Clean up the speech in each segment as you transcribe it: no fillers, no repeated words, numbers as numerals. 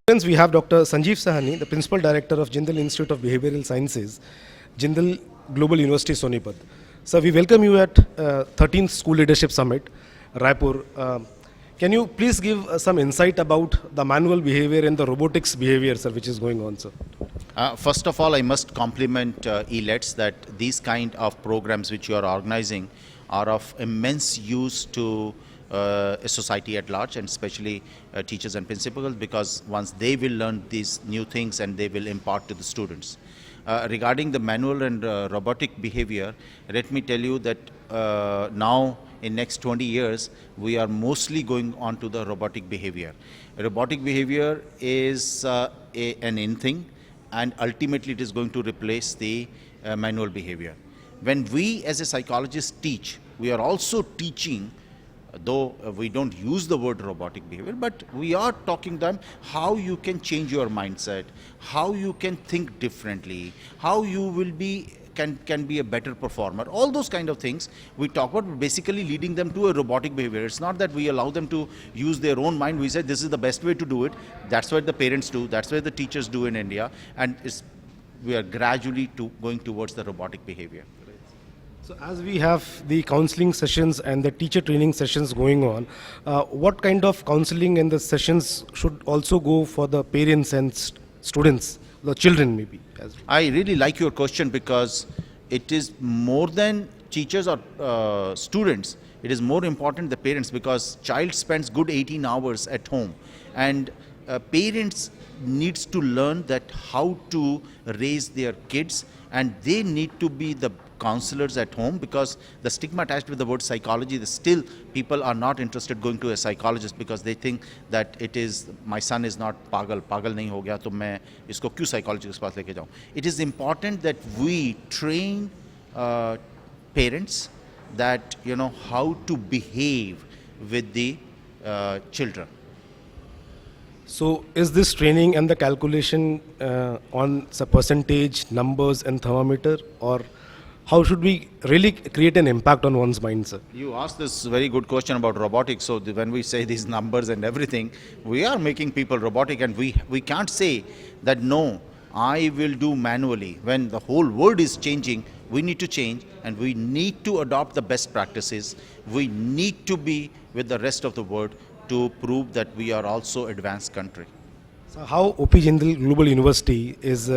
Friends, we have Dr. Sanjeev Sahni, the Principal Director of Jindal Institute of Behavioural Sciences, Jindal Global University, Sonipat. Sir, we welcome you at 13th School Leadership Summit, Raipur. Can you please give some insight about the manual behavior and the robotics behavior, sir, which is going on, sir? First of all, I must compliment Elets that these kind of programs which you are organizing are of immense use to society at large, and especially teachers and principals, because once they will learn these new things and they will impart to the students. Regarding the manual and robotic behavior, let me tell you that now in next 20 years we are mostly going on to the robotic behavior. Robotic behavior is an in thing, and ultimately it is going to replace the manual behavior. When we as a psychologist teach, we are also teaching, though we don't use the word robotic behavior, but we are talking them how you can change your mindset, how you can think differently, how you will be can be a better performer. All those kind of things we talk about, basically leading them to a robotic behavior. It's not that we allow them to use their own mind. We said this is the best way to do it. That's what the parents do. That's what the teachers do in India. And we are gradually going towards the robotic behavior. So as we have the counseling sessions and the teacher training sessions going on, what kind of counseling and the sessions should also go for the parents and students, the children maybe? I really like your question, because it is more than teachers or students. It is more important the parents, because child spends good 18 hours at home, and parents needs to learn that how to raise their kids, and they need to be the counselors at home, because the stigma attached with the word psychology, still people are not interested going to a psychologist, because they think that it is, my son is not pagal nahi ho gaya, to main isko kyun psychologist ke paas leke jaun. It is important that we train parents that how to behave with the children. So is this training and the calculation on the percentage, numbers and thermometer, or how should we really create an impact on one's mind, sir? You asked this very good question about robotics. So when we say these numbers and everything, we are making people robotic, and we can't say that no, I will do manually. When the whole world is changing, we need to change, and we need to adopt the best practices. We need to be with the rest of the world to prove that we are also advanced country. So how OP Jindal Global University is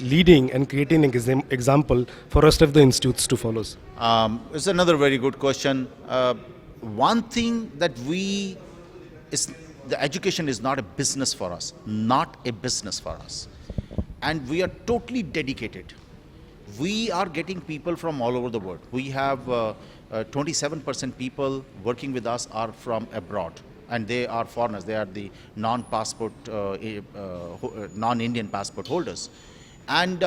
leading and creating an example for rest of the institutes to follow? It's another very good question. One thing that the education is not a business for us, not a business for us. And we are totally dedicated. We are getting people from all over the world. We have 27% people working with us are from abroad, and they are foreigners. They are the non-passport, non-Indian passport holders. And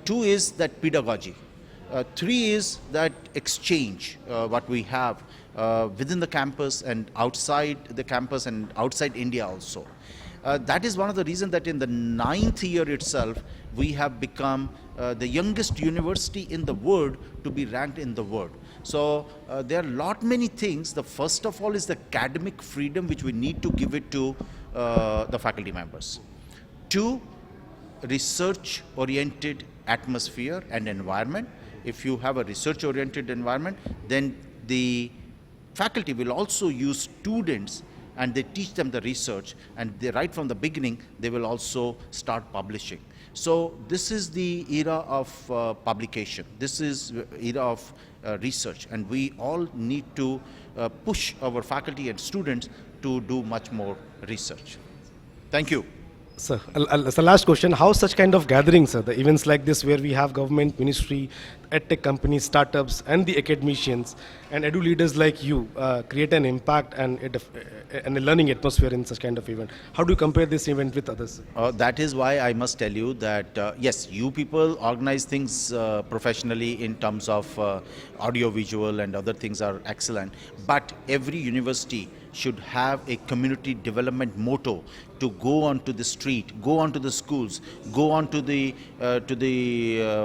2 is that pedagogy. 3 is that exchange, what we have within the campus and outside the campus and outside India also. That is one of the reasons that in the 9th year itself, we have become the youngest university in the world to be ranked in the world. So there are many things. The first of all is the academic freedom, which we need to give it to the faculty members. 2, research-oriented atmosphere and environment. If you have a research-oriented environment, then the faculty will also use students, and they teach them the research, and right from the beginning they will also start publishing. So this is the era of publication. This is era of research, and we all need to push our faculty and students to do much more research. Thank you. Sir, so last question, how such kind of gatherings, sir, the events like this where we have government, ministry, edtech companies, startups and the academicians and edu leaders like you create an impact and a learning atmosphere in such kind of event? How do you compare this event with others? That is why I must tell you that yes, you people organize things professionally in terms of audio visual and other things are excellent, but every university should have a community development motto to go onto the street, go onto the schools, go onto the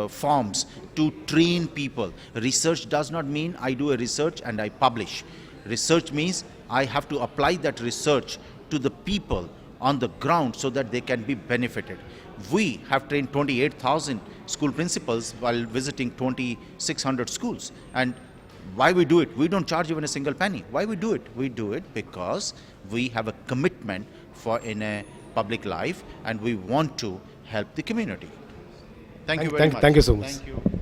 farms to train people. Research does not mean I do a research and I publish. Research means I have to apply that research to the people on the ground so that they can be benefited. We have trained 28,000 school principals while visiting 2,600 schools. And why we do it? We don't charge even a single penny. Why we do it? We do it because we have a commitment for in a public life and we want to help the community. Thank you very much. Thank you so much. Thank you.